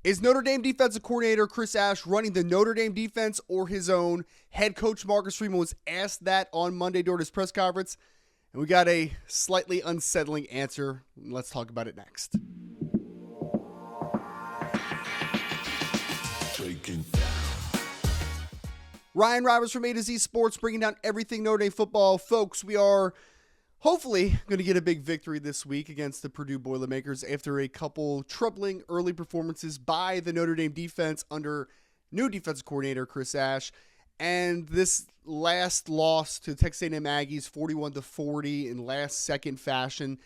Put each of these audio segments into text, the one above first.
Is Notre Dame defensive coordinator Chris Ash running the Notre Dame defense or his own? Head coach Marcus Freeman was asked that on Monday during his press conference, and we got a slightly unsettling answer. Let's talk about it next. Ryan Roberts from A to Z Sports, bringing down everything Notre Dame football. Folks, we are hopefully going to get a big victory this week against the Purdue Boilermakers after a couple troubling early performances by the Notre Dame defense under new defensive coordinator Chris Ash. And this last loss to Texas A&M Aggies, 41-40 in last-second fashion,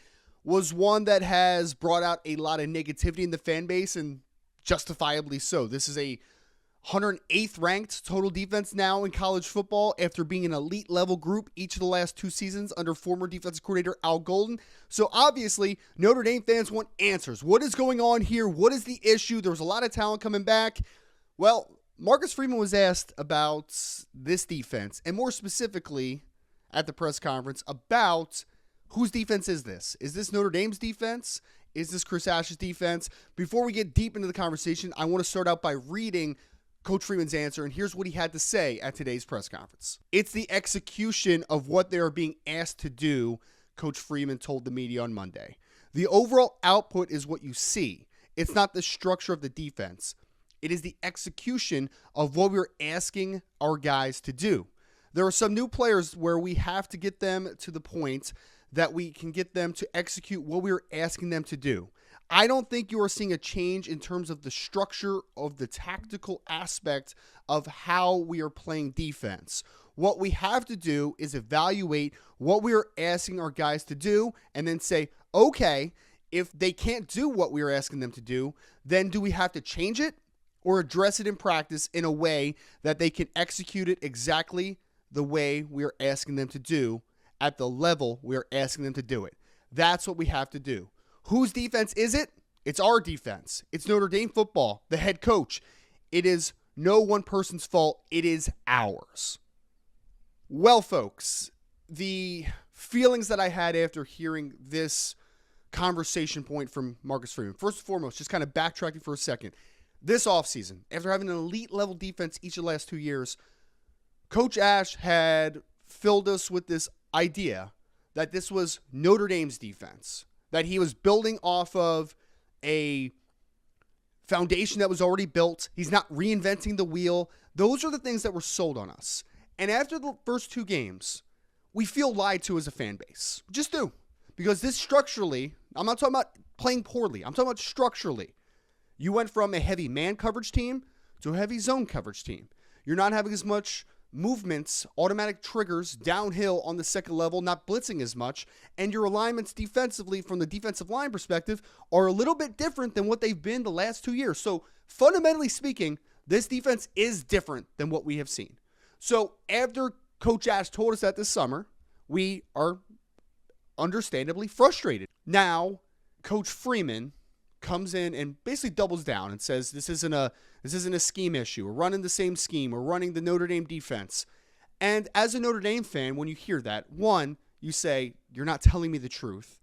was one that has brought out a lot of negativity in the fan base, and justifiably so. This is a 108th ranked total defense now in college football after being an elite level group each of the last two seasons under former defensive coordinator Al Golden. So obviously Notre Dame fans want answers. What is going on here? What is the issue? There was a lot of talent coming back. Well, Marcus Freeman was asked about this defense, and more specifically at the press conference about whose defense is this? Is this Notre Dame's defense? Is this Chris Ash's defense? Before we get deep into the conversation, I want to start out by reading Coach Freeman's answer, and here's what he had to say at today's press conference. It's the execution of what they are being asked to do, Coach Freeman told the media on Monday. The overall output is what you see. It's not the structure of the defense. It is the execution of what we're asking our guys to do. There are some new players where we have to get them to the point that we can get them to execute what we're asking them to do. I don't think you are seeing a change in terms of the structure of the tactical aspect of how we are playing defense. What we have to do is evaluate what we are asking our guys to do and then say, okay, if they can't do what we are asking them to do, then do we have to change it or address it in practice in a way that they can execute it exactly the way we are asking them to do at the level we are asking them to do it? That's what we have to do. Whose defense is it? It's our defense. It's Notre Dame football, the head coach. It is no one person's fault. It is ours. Well, folks, the feelings that I had after hearing this conversation point from Marcus Freeman, first and foremost, just kind of backtracking for a second. This offseason, after having an elite level defense each of the last 2 years, Coach Ash had filled us with this idea that this was Notre Dame's defense, that he was building off of a foundation that was already built. He's not reinventing the wheel. Those are the things that were sold on us. And after the first two games, we feel lied to as a fan base. We just do. Because this structurally, I'm not talking about playing poorly. I'm talking about structurally. You went from a heavy man coverage team to a heavy zone coverage team. You're not having as much movements, automatic triggers downhill on the second level, not blitzing as much, and your alignments defensively from the defensive line perspective are a little bit different than what they've been the last 2 years. So fundamentally speaking, this defense is different than what we have seen. So after Coach Ash told us that this summer, we are understandably frustrated. Now, Coach Freeman comes in and basically doubles down and says this isn't a scheme issue. We're running the same scheme. We're running the Notre Dame defense. And as a Notre Dame fan, when you hear that, one, you say, you're not telling me the truth.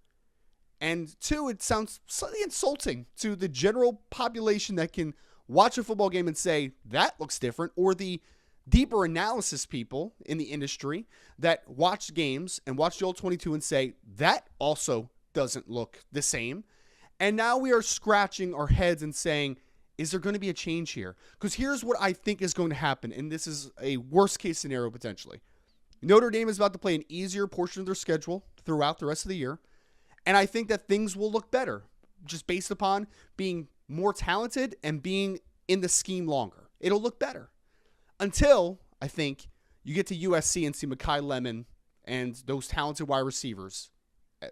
And two, it sounds slightly insulting to the general population that can watch a football game and say, that looks different, or the deeper analysis people in the industry that watch games and watch the All 22 and say, that also doesn't look the same. And now we are scratching our heads and saying, is there going to be a change here? Because here's what I think is going to happen, and this is a worst-case scenario potentially. Notre Dame is about to play an easier portion of their schedule throughout the rest of the year, and I think that things will look better just based upon being more talented and being in the scheme longer. It'll look better until, I think, you get to USC and see Mekhi Lemon and those talented wide receivers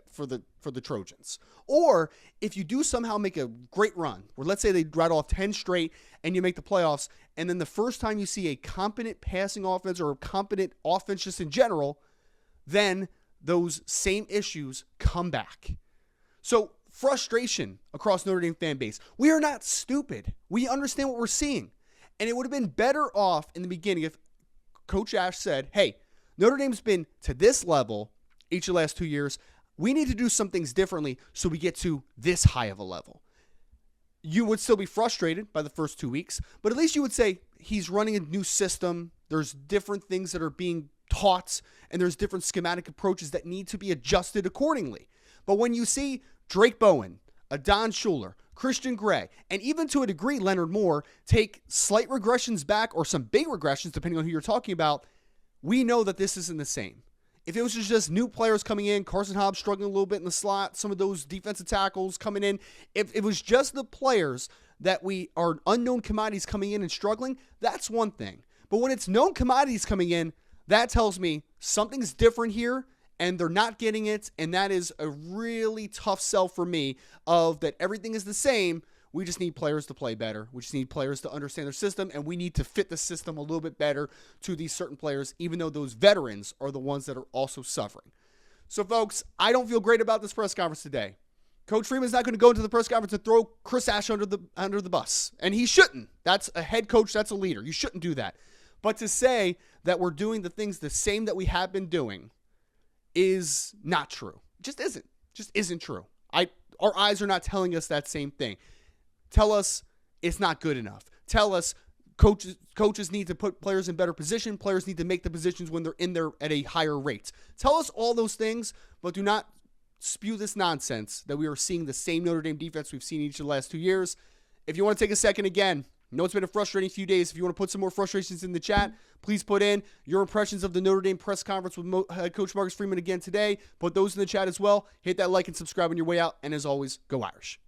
for the Trojans. Or if you do somehow make a great run, where let's say they rattle off 10 straight and you make the playoffs, and then the first time you see a competent passing offense or a competent offense just in general, then those same issues come back. So frustration across Notre Dame fan base. We are not stupid. We understand what we're seeing. And it would have been better off in the beginning if Coach Ash said, hey, Notre Dame's been to this level each of the last 2 years. We need to do some things differently so we get to this high of a level. you would still be frustrated by the first 2 weeks, but at least you would say he's running a new system. There's different things that are being taught, and there's different schematic approaches that need to be adjusted accordingly. But when you see Drake Bowen, Adon Schuler, Christian Gray, and even to a degree Leonard Moore take slight regressions back or some big regressions, depending on who you're talking about, we know that this isn't the same. If it was just new players coming in, Carson Hobbs struggling a little bit in the slot, some of those defensive tackles coming in, if it was just the players that we are unknown commodities coming in and struggling, that's one thing. But when it's known commodities coming in, that tells me something's different here and they're not getting it. And that is a really tough sell for me of that everything is the same. We just need players to play better. We just need players to understand their system, and we need to fit the system a little bit better to these certain players, even though those veterans are the ones that are also suffering. So, folks, I don't feel great about this press conference today. Coach Freeman's not going to go into the press conference and throw Chris Ash under the bus, and he shouldn't. That's a head coach. That's a leader. You shouldn't do that. But to say that we're doing the things the same that we have been doing is not true. It just isn't. Just isn't true. Our eyes are not telling us that same thing. Tell us it's not good enough. Tell us coaches need to put players in better position. Players need to make the positions when they're in there at a higher rate. Tell us all those things, but do not spew this nonsense that we are seeing the same Notre Dame defense we've seen each of the last 2 years. If you want to take a second again, I know it's been a frustrating few days. If you want to put some more frustrations in the chat, please put in your impressions of the Notre Dame press conference with head coach Marcus Freeman again today. Put those in the chat as well. Hit that like and subscribe on your way out. And as always, go Irish.